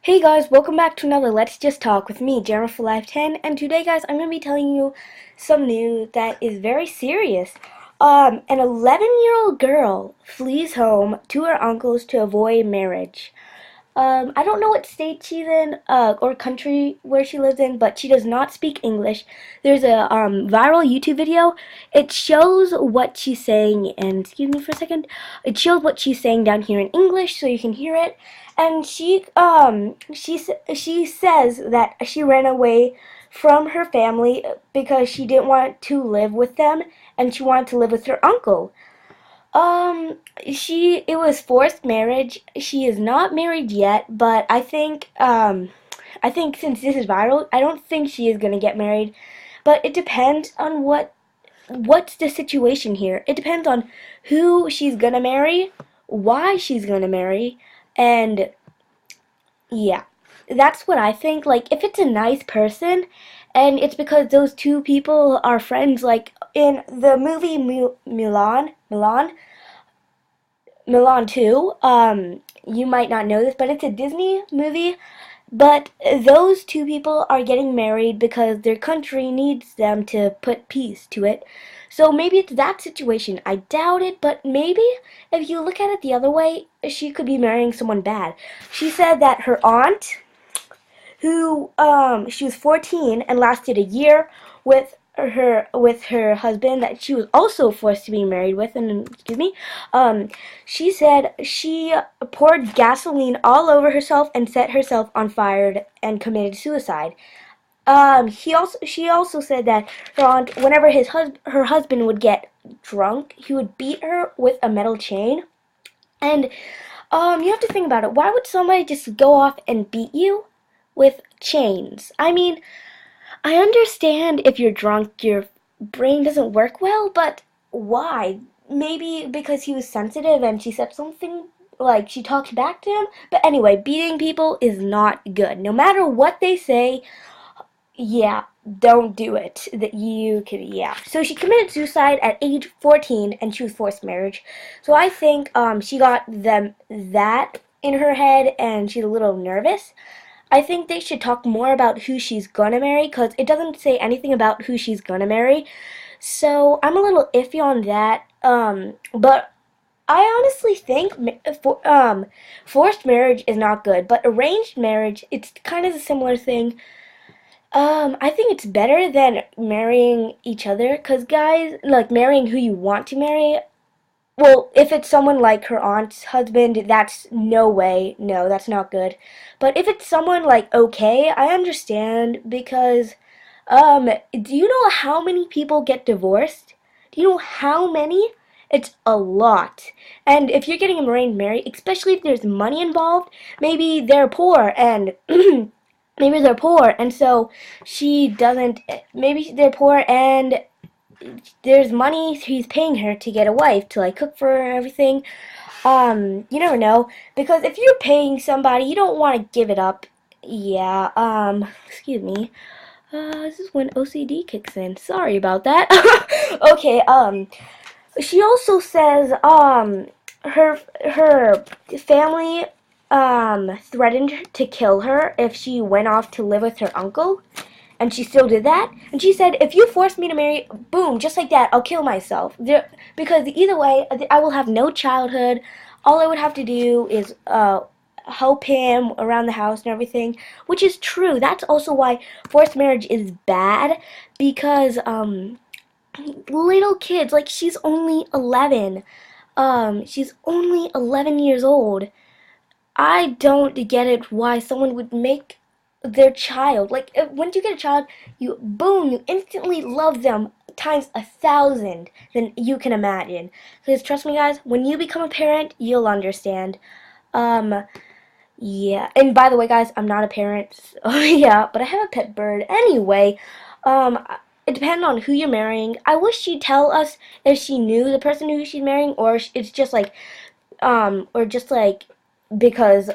Hey guys, welcome back to another Let's Just Talk with me, Jeremy for Life 10, and today guys, I'm going to be telling you some news that is very serious. An 11-year-old girl flees home to her uncle's to avoid marriage. I don't know what state she's in, or country where she lives in, but she does not speak English. There's a, viral YouTube video. It shows what she's saying, and excuse me for a second, it shows what she's saying down here in English so you can hear it. And she says that she ran away from her family because she didn't want to live with them, and she wanted to live with her uncle. Um, it was forced marriage. She is not married yet, but I think since this is viral, I don't think she is gonna get married. But it depends on what's the situation here. It depends on who she's gonna marry, why she's gonna marry, and yeah, that's what I think. Like, if it's a nice person, and it's because those two people are friends, like in the movie Milan 2. You might not know this, but it's a Disney movie. But those two people are getting married because their country needs them to put peace to it. So maybe it's that situation. I doubt it, but maybe if you look at it the other way, she could be marrying someone bad. She said that her aunt, who she was 14 and lasted a year with her husband that she was also forced to be married with, and excuse me, she said she poured gasoline all over herself and set herself on fire and committed suicide. She also said that her aunt, whenever her husband would get drunk, he would beat her with a metal chain. And you have to think about it. Why would somebody just go off and beat you with chains? I mean, I understand if you're drunk, your brain doesn't work well, but why? Maybe because he was sensitive and she said something, like she talked back to him. But anyway, beating people is not good. No matter what they say, yeah, don't do it. That you could, yeah. So she committed suicide at age 14, and she was forced marriage. So I think she got them that in her head, and she's a little nervous. I think they should talk more about who she's gonna marry, because it doesn't say anything about who she's gonna marry. So I'm a little iffy on that. But I honestly think forced marriage is not good, but arranged marriage, it's kind of a similar thing. I think it's better than marrying each other, cause guys, like marrying who you want to marry. Well, if it's someone like her aunt's husband, that's no way. No, that's not good. But if it's someone like okay, I understand because do you know how many people get divorced? Do you know how many? It's a lot. And if you're getting arranged married, especially if there's money involved, maybe they're poor and maybe they're poor and so she doesn't, maybe they're poor and there's money he's paying her to get a wife to like cook for her and everything. You never know, because if you're paying somebody, you don't want to give it up. Yeah. Excuse me. This is when OCD kicks in. Sorry about that. Okay. She also says her family threatened to kill her if she went off to live with her uncle, and she still did that. And she said, if you force me to marry, boom, just like that, I'll kill myself. Because either way, I will have no childhood. All I would have to do is help him around the house and everything, which is true. That's also why forced marriage is bad, because little kids, like she's only 11. She's only 11 years old. I don't get it why someone would make their child, like once you get a child, you boom, you instantly love them times 1,000 than you can imagine. Because trust me guys, when you become a parent, you'll understand. Um, yeah, and by the way guys, I'm not a parent, so yeah, but I have a pet bird. Anyway, um, it depends on who you're marrying. I wish she'd tell us if she knew the person who she's marrying, or it's just like or just like because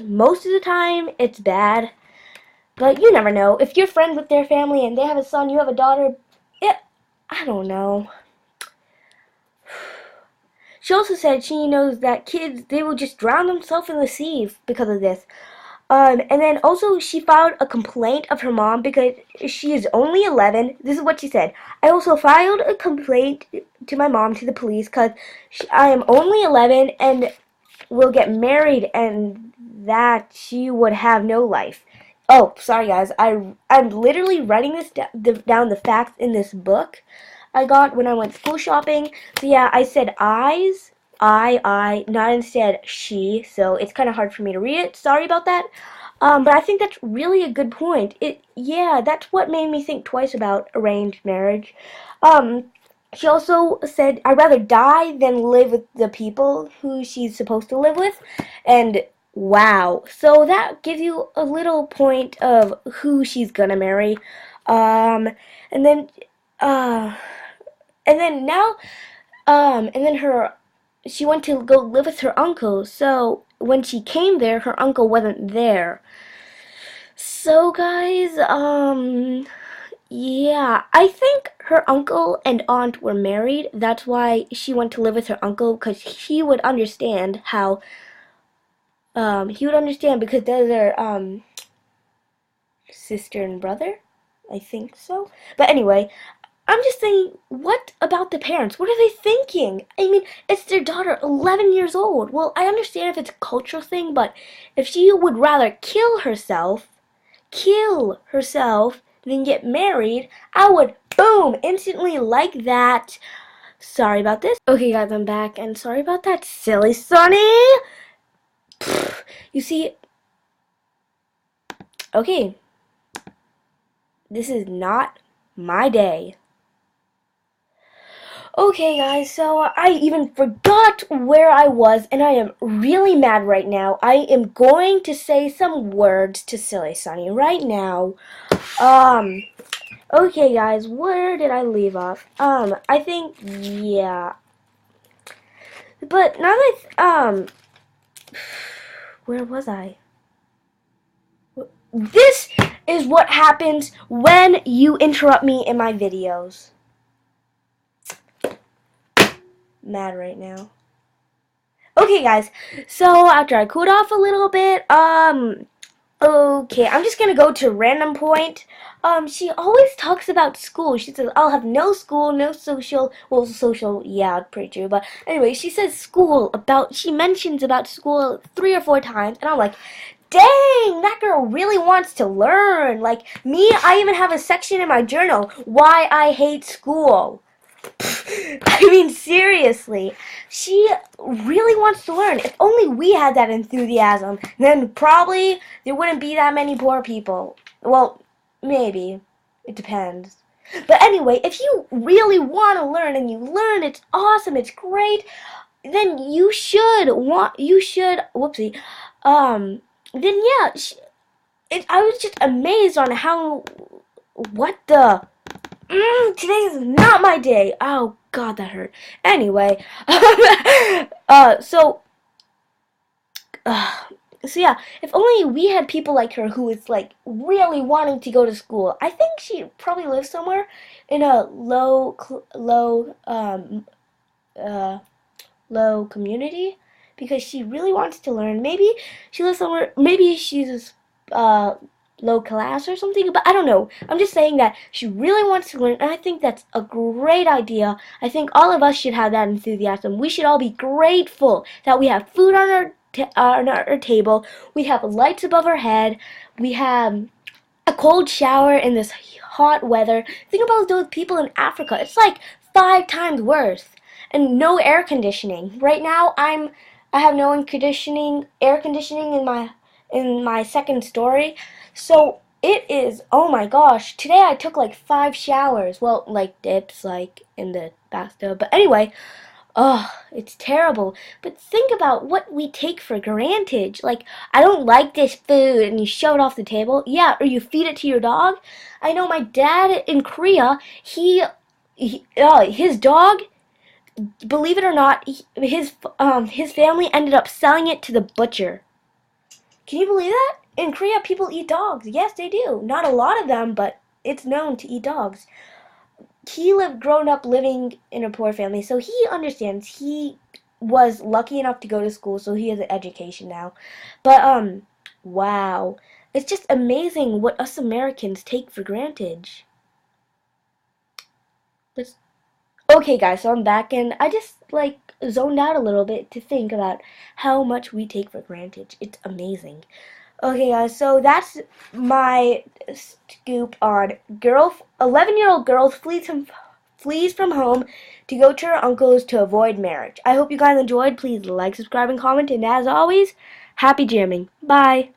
most of the time it's bad. But you never know. If you're friends with their family and they have a son, you have a daughter, it, I don't know. She also said she knows that kids, they will just drown themselves in the sea because of this. And then also she filed a complaint of her mom because she is only 11. This is what she said. I also filed a complaint to my mom to the police because I am only 11 and will get married and that she would have no life. Oh, sorry guys. I'm literally writing this down the facts in this book I got when I went school shopping. So yeah, I said I, not instead she. So it's kind of hard for me to read it. Sorry about that. But I think that's really a good point. Yeah, that's what made me think twice about arranged marriage. Um, she also said, I'd rather die than live with the people who she's supposed to live with. And wow. So that gives you a little point of who she's gonna marry. Um, and then, uh, and then now, and then she went to go live with her uncle. So when she came there, her uncle wasn't there. So guys, yeah, I think her uncle and aunt were married. That's why she went to live with her uncle because he would understand how, he would understand because they're their, sister and brother. I think so. But anyway, I'm just saying, what about the parents? What are they thinking? I mean, it's their daughter, 11 years old. Well, I understand if it's a cultural thing, but if she would rather kill herself than get married, I would, boom, instantly like that. Sorry about this. Okay, guys, I'm back, and sorry about that, silly Sonny. You see, okay, this is not my day. Okay, guys, so I even forgot where I was, and I am really mad right now. I am going to say some words to Silly Sonny right now. Um, okay, guys, where did I leave off? I think, yeah. But now that, where was I? This is what happens when you interrupt me in my videos. Mad right now. Okay, guys, so after I cooled off a little bit, okay, I'm just gonna go to a random point. She always talks about school. She says, I'll have no school, no social. Well, social, yeah, pretty true. But anyway, she says she mentions about school 3 or 4 times, and I'm like, dang, that girl really wants to learn. Like, me, I even have a section in my journal, why I hate school. I mean, seriously, she really wants to learn. If only we had that enthusiasm, then probably there wouldn't be that many poor people. Well, maybe. It depends. But anyway, if you really want to learn and you learn, it's awesome, it's great, then whoopsie, then yeah, I was just amazed on how, what the, today is not my day. Oh God, that hurt. Anyway, so, so yeah, if only we had people like her who is like really wanting to go to school. I think she probably lives somewhere in a low community because she really wants to learn. Maybe she lives somewhere. Maybe she's low class or something, but I don't know. I'm just saying that she really wants to learn, and I think that's a great idea. I think all of us should have that enthusiasm. We should all be grateful that we have food on our table, we have lights above our head, we have a cold shower in this hot weather. Think about those people in Africa. It's like 5 times worse, and no air conditioning. Right now, I have no air conditioning in my second story. So it is, oh my gosh, today I took like 5 showers. Well, like dips, like in the bathtub. But anyway, oh, it's terrible. But think about what we take for granted. Like, I don't like this food, and you shove it off the table. Yeah, or you feed it to your dog. I know my dad in Korea, his dog, believe it or not, his family ended up selling it to the butcher. Can you believe that? In Korea, people eat dogs. Yes, they do. Not a lot of them, but it's known to eat dogs. He grown up living in a poor family, so he understands. He was lucky enough to go to school, so he has an education now. But Wow. It's just amazing what us Americans take for granted. That's Okay, guys, so I'm back, and I just like zoned out a little bit to think about how much we take for granted. It's amazing. Okay, guys, so that's my scoop on 11-year-old girls flees from home to go to her uncle's to avoid marriage. I hope you guys enjoyed. Please like, subscribe, and comment. And as always, happy jamming. Bye.